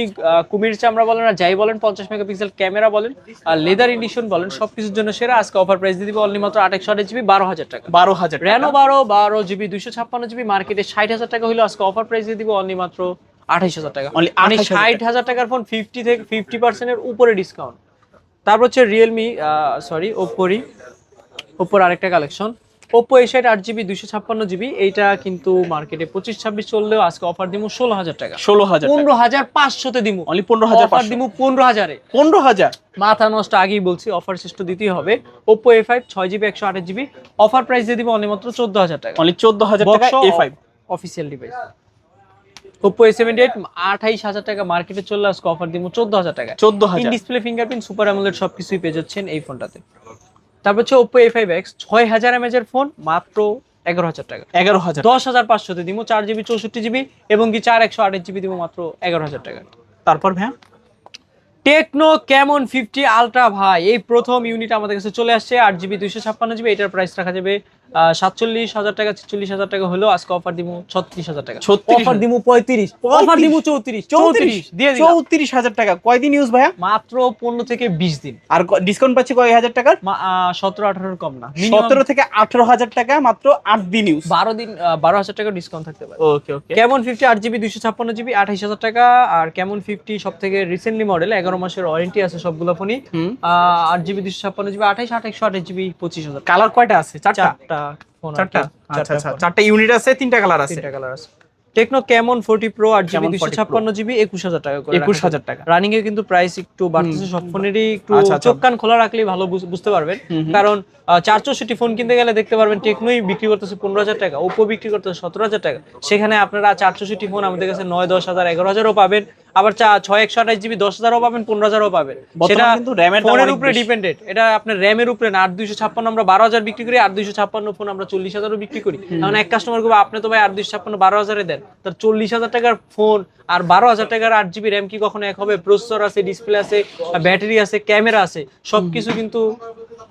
কুমির চামড়া বলেন আর যাই বলেন, 50 মেগাপিক্সেল ক্যামেরা বলেন আর লেদার এডিশন বলেন, সবকিছুর জন্য সেরা। আজকে অফার প্রাইস দিয়ে দিব অনলি মাত্র 828GB 12,000 টাকা। 12,000 Reno 12GB 256GB, মার্কেটে 60,000 টাকা হলো, আজকে অফার প্রাইস দিয়ে দিব অনলি মাত্র 28,000 টাকা। Only মানে 28,000 60,000 টাকার ফোন 50 থেকে 50% এর উপরে ডিসকাউন্ট। তারপর হচ্ছে Realme ওপ্পোর আরেকটা collection, Oppo A60 8GB 256GB। এইটা কিন্তু মার্কেটে 25-26 চললেও আজকে অফার দিব 16,000 টাকা। 16,000 15,500 তে দিব, অনলি 15,500 অফার দিব 15,000 এ। 15,000 মাথা নষ্ট, আগেই বলছি অফার শেষ তো দিতেই হবে। Oppo A5 6GB 128GB, offer price দিয়ে দিব অনলি মাত্র 14,000 টাকা। অনলি 14,000 টাকা A5 official device. Oppo A78 28,000 টাকা, মার্কেটে চললে আজকে অফার দিব 14,000 টাকা। 14,000 in display fingerprint, super AMOLED, সবকিছুই পেয়ে যাচ্ছেন এই ফোনটাতে। তারপর হচ্ছে Oppo A5X 6000 mAh এর ফোন মাত্র 11,000 টাকা। 11,000 10,500 তে দিব, 4GB 64GB এবং কি 4/128GB দিব মাত্র 11,000 টাকা। তারপর ভাই টেকনো ক্যামন 50 আলট্রা ভাই, এই প্রথম ইউনিট আমাদের কাছে চলে আসছে, 8GB 256GB। এটার প্রাইস রাখা যাবে 47,000 টাকা, 46,000 টাকা হলো, আজকে অফার দিব 36,000 টাকা। 36,000 অফার দিব 35, অফার দিব 34 দিয়ে দিলাম। 34,000 টাকা। কয়দিন ইউজ ভাইয়া? মাত্র 15 থেকে 20 দিন। আর ডিসকাউন্ট পাচ্ছি কয় হাজার টাকার? 17-18 কম না, 17 থেকে 18,000 টাকা, মাত্র 8 দিন ইউজ। 12 দিন 12,000 টাকা ডিসকাউন্ট থাকতে পারে। ওকে ওকে। ক্যামন 50 8GB 256GB 28,000 টাকা। আর ক্যামন 50 সব থেকে রিসেন্টলি মডেল, 11 মাসের ওয়ারেন্টি আছে সবগুলো ফোনই। 8GB 256GB 128GB 25,000। কালার কয়টা আছে? চারটা ফোন, চারটা। আচ্ছা আচ্ছা, চারটা ইউনিট আছে, তিনটা কালার আছে। তিনটা কালার আছে। Techno Camon 40 pro 8GB Camon 40 Pro 256GB 21,000 টাকা করে। 21,000 টাকা। রানিং এ কিন্তু প্রাইস একটু বাড়তেছে সব ফোনেরই, একটু আচ্ছা, আচ্ছা। চোখ কান খোলা রাখলেই ভালো বুঝতে পারবেন। কারণ 464 ফোন কিনতে গেলে দেখতে পারবেন টেকনোই বিক্রি করতেছে 15,000 টাকা, ওপো বিক্রি করতেছে 17,000 টাকা। সেখানে আপনারা 464 ফোন আমাদের কাছে 9, 10,000, 11,000ও পাবেন, আবার 6/128GB 10,000ও পাবেন, 15,000ও পাবেন। সেটা কিন্তু র্যামের ফোনের উপরে ডিপেন্ডেন্ট, এটা আপনার র্যামের উপরে না। 8/256 আমরা 12,000 বিক্রি করি, 8/256 ফোন আমরা 40,000ও বিক্রি করি। কারণ এক কাস্টমার কবে আপনি তো ভাই 8/256 12,000 দেন, তার 40,000 টাকার ফোন আর 12,000 টাকার 8GB র্যাম কি কখনো এক হবে? প্রসেসর আছে, ডিসপ্লে আছে, ব্যাটারি আছে, ক্যামেরা আছে, সবকিছু কিন্তু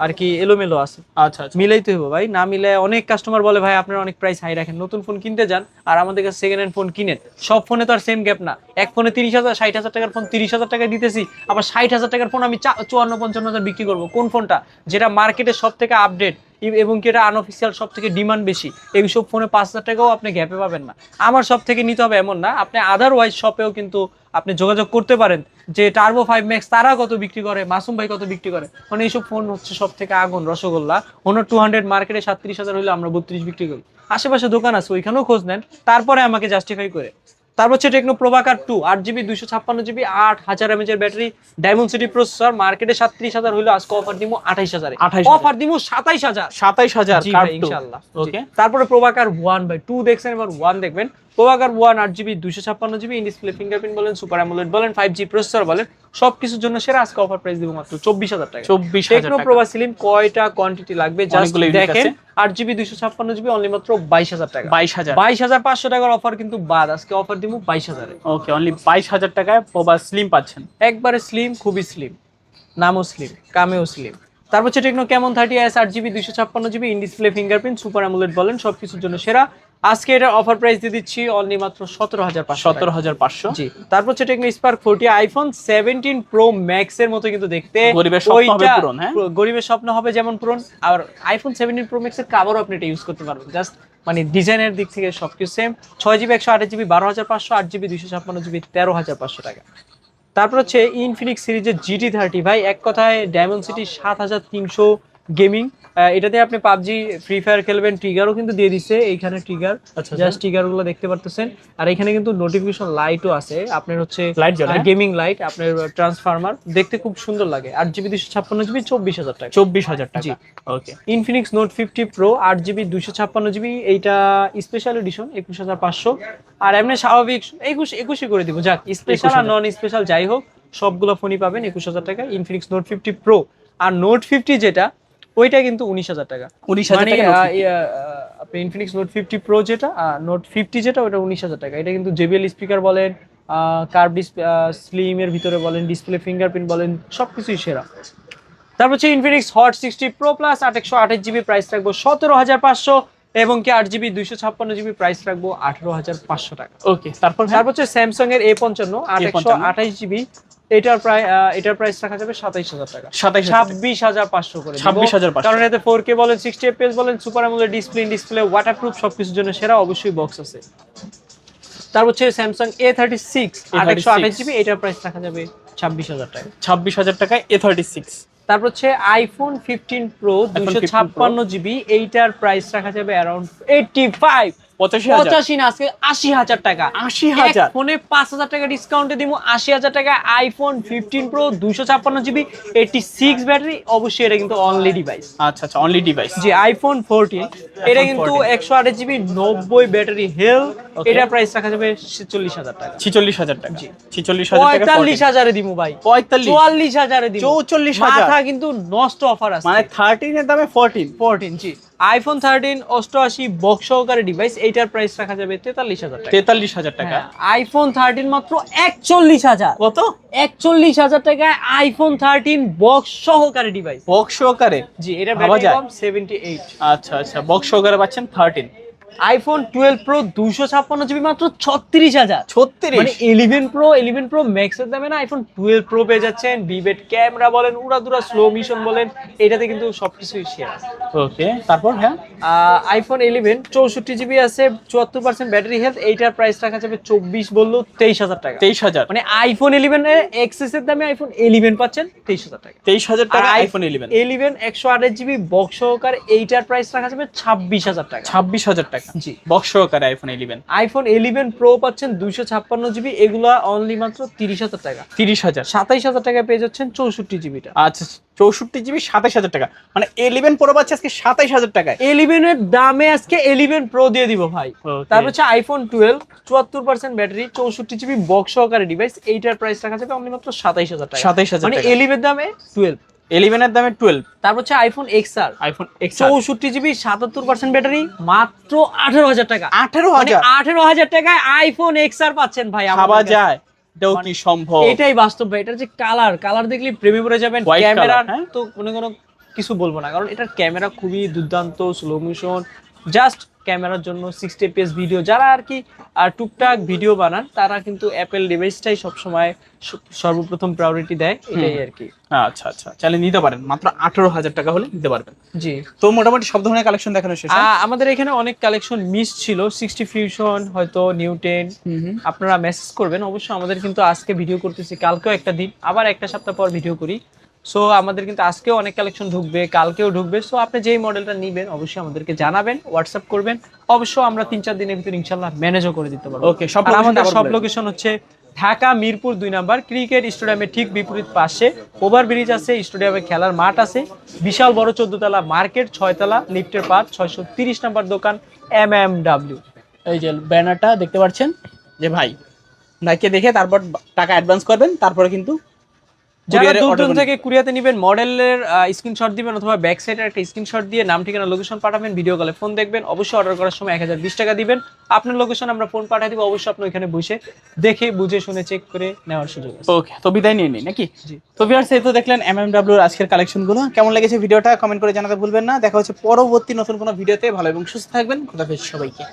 আর কি এলোমেলো আছে। আচ্ছা আচ্ছা, মিলাইতে হবে ভাই, না মিলে অনেক কাস্টমার বলে ভাই আপনারা অনেক প্রাইস হাই রাখেন, নতুন ফোন কিনতে যান আর আমাদের কাছে সেকেন্ড হ্যান্ড ফোন কিনেন। সব ফোনে তো আর সেম গ্যাপ না, এক ফোনে 30,000 60,000 টাকার ফোন 30,000 টাকায় দিতেছি, আবার 60,000 টাকার ফোন আমি 54-55,000 বিক্রি করবো। কোন ফোনটা? যেটা মার্কেটে সব থেকে আপডেট এবং কি এটা আনঅফিসিয়াল, সব থেকে ডিমান্ড বেশি। এইসব ফোনে 5,000 টাকাও আপনি গ্যাপে পাবেন না। আমার সব থেকে নিতে হবে এমন না, আপনি আদারওয়াইজ শপেও কিন্তু আপনি যোগাযোগ করতে পারেন যে টার্বো 5 ম্যাক্স তারা কত বিক্রি করে, মাসুম ভাই কত বিক্রি করে। মানে এইসব ফোন হচ্ছে সব থেকে আগুন রসগোল্লা। Honor 200 মার্কেটে 37,000 হলে আমরা 32 বিক্রি করি। আশেপাশে দোকান আছে, ওইখানেও খোঁজ নেন, তারপরে আমাকে জাস্টিফাই করে। তারপর হচ্ছে টেকনো প্রোভাকার 2 8GB 256GB 8000 mAh এর ব্যাটারি, ডায়মন্ড প্রসেসর, মার্কেটে 37,000 হইলো, আজকে অফার দিমু 28,000 অফার দিমু 27,000 27,000 জি কার্ড ভাই, ইনশাআল্লাহ। ওকে। তারপরে প্রোভাকার 1 ভাই 2 দেখছেন, এবার 1 দেখবেন। প্রোভাকার 1 8GB 256GB, in display fingerprint বলেন, সুপার অ্যামোলেড বলেন, 5G প্রসেসর বলেন, সবকিছুর জন্য সেরা। আজকে অফার প্রাইস দিব মাত্র 24,000 টাকা। 24,000 টেকনো প্রোভা স্লিম কয়টা কোয়ান্টিটি লাগবে জাস্ট দেখেন। 8GB 256GB অনলি মাত্র 22,000 টাকা। 22,500 টাকার অফার কিন্তু বাদ, আজকে অফার দিব 22,000 এ। ওকে, অনলি 22,000 টাকায় প্রোভা স্লিম পাচ্ছেন। একবারে স্লিম, খুবই স্লিম, নামও স্লিম, কামেও স্লিম। তারপর হচ্ছে টেকনো কেমন 30s 8GB 256GB, in display fingerprint, super AMOLED বলেন, সবকিছুর জন্য সেরা। আজকে এটা অফার প্রাইস দিয়ে দিচ্ছি অনলি মাত্র 17,500। 17,500 জি। তারপর হচ্ছে Tecno Spark 40 iPhone 17 pro max এর মতো কিন্তু দেখতে, গরিবের স্বপ্ন হবে পূরণ। হ্যাঁ, গরিবের স্বপ্ন হবে যেমন পূরণ। আর আইফোন 17 প্রো ম্যাক্স এর কাভারও আপনি এটা ইউজ করতে পারবেন, জাস্ট মানে ডিজাইনের দিক থেকে সবকিছু same. 6GB 128GB 12,500, 8GB 256GB 13,500 টাকা। তারপর হচ্ছে ইনফিনিক্স সিরিজের GT30 ভাই, এক কথায় ডায়মন্ড সিটি 7,300 গেমিং। এটাতে আপনি পাবজি, ফ্রি ফায়ার খেলবেন। ট্রিগারও কিন্তু দিয়ে দিছে, এইখানে ট্রিগার, জাস্ট ট্রিগার গুলো দেখতে পারতেছেন। আর এখানে কিন্তু নোটিফিকেশন লাইটও আছে, আপনার হচ্ছে গেমিং লাইট, আপনার ট্রান্সফরমার, দেখতে খুব সুন্দর লাগে। 8GB 256GB 24,000 টাকা। 24,000 টাকা। জি। Okay. Infinix note 50 pro 8GB 256GB, এইটা স্পেশাল এডিশন 21,500। আর এমনি স্বাভাবিক 21 করে দিব, যাক স্পেশাল আর নন স্পেশাল যাই হোক সবগুলো ফোনই পাবেন 21,000 টাকা। ইনফিনিক্স নোট 50 প্রো আর নোট 50 যেটা ওইটা কিন্তু 19,000 টাকা। 19,000 মানে টাকা। আপনি ইনফিনিক্স নোট 50 প্রো যেটা, নোট 50 যেটা, ওটা 19,000 টাকা। এটা কিন্তু JBL স্পিকার বলেন, কার্ভ স্লিম এর ভিতরে বলেন, ডিসপ্লে ফিঙ্গারপ্রিন্ট বলেন, সবকিছুই সেরা। তারপর হচ্ছে Infinix hot 60 pro plus 828GB, price রাখবো 17,500, এবং কি 8GB 256GB প্রাইস রাখবো 18,500 টাকা। ওকে। তারপর হচ্ছে স্যামসাং এর A55 828GB, এটার প্রাইস রাখা যাবে 27,000 টাকা। 26,500 করে দিব। 26,500 কারণ এতে 4K বলেন, 60 fps বলেন, সুপার অ্যামোলেড ডিসপ্লে, ওয়াটারপ্রুফ, সবকিছুর জন্য সেরা। অবশ্যই বক্স আছে। তারপর হচ্ছে স্যামসাং A36 828GB, এটার প্রাইস রাখা যাবে 26,000 টাকা। 26,000 টাকায় A36। তারপর হচ্ছে আইফোন 15 প্রো 256GB, এইটার প্রাইস রাখা যাবে অ্যারাউন্ড 85 85 না, আজকে 80,000 টাকা। 80,000 ফোনে 5,000 টাকা ডিসকাউন্টে দিব। 80,000 টাকা আইফোন 15 প্রো 256GB 86 ব্যাটারি। অবশ্যই এটা কিন্তু অনলি ডিভাইস। আচ্ছা, অনলি ডিভাইস। জি, আইফোন 14 এটা কিন্তু 128GB 90 ব্যাটারি হেলথ, এটার প্রাইস রাখা যাবে 46,000 টাকা। 46,000 টাকা। জি, 46,000 টাকা। 45,000 এ দিমু ভাই। 44,000 এ দিমু। 44,000 মাথা কিন্তু নষ্ট অফার আছে, মানে 13 এর দামে 14। জি। আইফোন 13 88 বক্স সহকারে ডিভাইস, এইটার প্রাইস রাখা যাবে 43,000 টাকা। 43,000 টাকা। আইফোন 13 মাত্র 41,000। কত? 41,000 টাকায় আইফোন 13 বক্স সহকারে ডিভাইস। বক্স সহকারে? জি, এটা ব্যাটারি কম 78। আচ্ছা, বক্স সহকারে পাচ্ছেন 13। আইফোন 12 প্রো 256GB মাত্র 36,000। 36? মানে 11 প্রো ম্যাক্সের দামে না আইফোন 12 প্রো পেয়ে যাচ্ছেন। বিবেট ক্যামেরা বলেন, উড়াদুরা স্লো মিশন বলেন, এটাতে কিন্তু সবকিছুই শেয়ার। ওকে। তারপর আইফোন 11 64GB আছে, 74% ব্যাটারি হেলথ, এইটার প্রাইস রাখা যাবে 24 বললো 23,000 টাকা। 23,000? মানে আইফোন 11 এর এক্সএস এর দামে আইফোন 11 পাচ্ছেন 23,000 টাকা। 23,000 টাকা আইফোন 11 128GB বক্স সহকারে, এইটার প্রাইস রাখা যাবে 26,000 টাকা। 26,000 টাকা। জি, বক্স সহকারে আইফোন 11। আইফোন 11 প্রো পাচ্ছেন 256GB, এগুলা অনলি মাত্র 30,000 টাকা। 30,000? 27,000 টাকায় পেয়ে যাচ্ছেন 64GBটা। আচ্ছা, 64GB 27,000 টাকা। মানে 11 প্রো পাচ্ছে আজকে 27,000 টাকায়। 11 এর দামে আজকে 11 প্রো দিয়ে দিব ভাই। তারপর হচ্ছে আইফোন 12 74% ব্যাটারি, 64GB বক্স সহকারে ডিভাইস, এইটার প্রাইস রাখা যাবে অনলি মাত্র 27,000 টাকা। 27,000 মানে 11 দামে 12। 11 এর দামে 12। তারপর হচ্ছে আইফোন XR 64GB 77% ব্যাটারি, মাত্র 18,000 টাকা। 18,000? 18,000 টাকায় আইফোন XR পাচ্ছেন ভাই। ভাবা যায় এটাও কি সম্ভব? এটাই বাস্তব ভাই। এটার যে কালার দেখলে প্রেমে পড়ে যাবেন। ক্যামেরা তো কোনো কিছু বলবো না, কারণ এটার ক্যামেরা খুবই দুর্দান্ত, স্লো মোশন, জাস্ট ক্যামেরার জন্য 60 fps ভিডিও, যারা আর কি টুকটাক ভিডিও বানান তারা কিন্তু অ্যাপেল ডিভাইসটাই সবসময় সর্বপ্রথম প্রায়োরিটি দেয়, এটাই আর কি। আচ্ছা আচ্ছা, চাইলে নিতে পারেন, মাত্র 18,000 টাকা হলে নিতে পারবেন। জি, তো মোটামুটি সব ধরনের কালেকশন দেখানো শেষ। আমাদের এখানে অনেক কালেকশন মিস ছিল, 60 ফিউশন হয়তো নিউ 10, আপনারা মেসেজ করবেন অবশ্যই। আমাদের কিন্তু আজকে ভিডিও করতেছি, কালকেও একটা দিন, আবার একটা সপ্তাহ পর ভিডিও করি। সো আমাদের কিন্তু আজকেও অনেক কালেকশন ঢুকবে, কালকেও ঢুকবে। সো আপনি যেই মডেলটা নেবেন অবশ্যই আমাদেরকে জানাবেন, হোয়াটসঅ্যাপ করবেন, অবশ্য আমরা 3-4 দিনের ভিতরে ইনশাল্লাহ ম্যানেজও করে দিতে পারবো। ওকে, সব আর আমাদের সব লোকেশন লোকেশন হচ্ছে ঢাকা মিরপুর 2 নাম্বার ক্রিকেট স্টেডিয়ামের ঠিক বিপরীত পাশে ওভারব্রিজ আছে, স্টেডিয়ামে খেলার মাঠ আছে, বিশাল বড় 14 তলা মার্কেট, 6 তলা, লিফটের 5, 630 নাম্বার দোকান MMW। এই যে ব্যানারটা দেখতে পাচ্ছেন যে ভাই, ভাইকে দেখে তারপর টাকা অ্যাডভান্স করবেন, তারপরে কিন্তু যারা courier-এ দূর order দূরান্ত করবেন। থেকে কুরিয়াতে নেবেন, মডেলের স্ক্রিনশট দিবেন অথবা ব্যাক সাইডের একটা স্ক্রিনশট দিয়ে নাম ঠিকানা লোকেশন পাঠাবেন, ভিডিও কলে ফোন দেখবেন, অবশ্যই অর্ডার করার সময় 1020 টাকা দিবেন। আপনার লোকেশন আমরা ফোন পাঠিয়ে দিব, অবশ্যই আপনি ওখানে বসে দেখে বুঝে শুনে চেক করে নেওয়ার সুযোগ আছে। ওকে, তো বিদায় নিয়ে নিই নাকি? জি। তো ভিউয়ার্স, এই তো দেখলেন MMW এর আজকের কালেকশনগুলো। কেমন লেগেছে ভিডিওটা কমেন্ট করে জানাতে ভুলবেন না। দেখা হচ্ছে পরবর্তী নতুন কোনো ভিডিওতে। ভালো এবং সুস্থ থাকবেন, খোদা হাফেজ সবাইকে।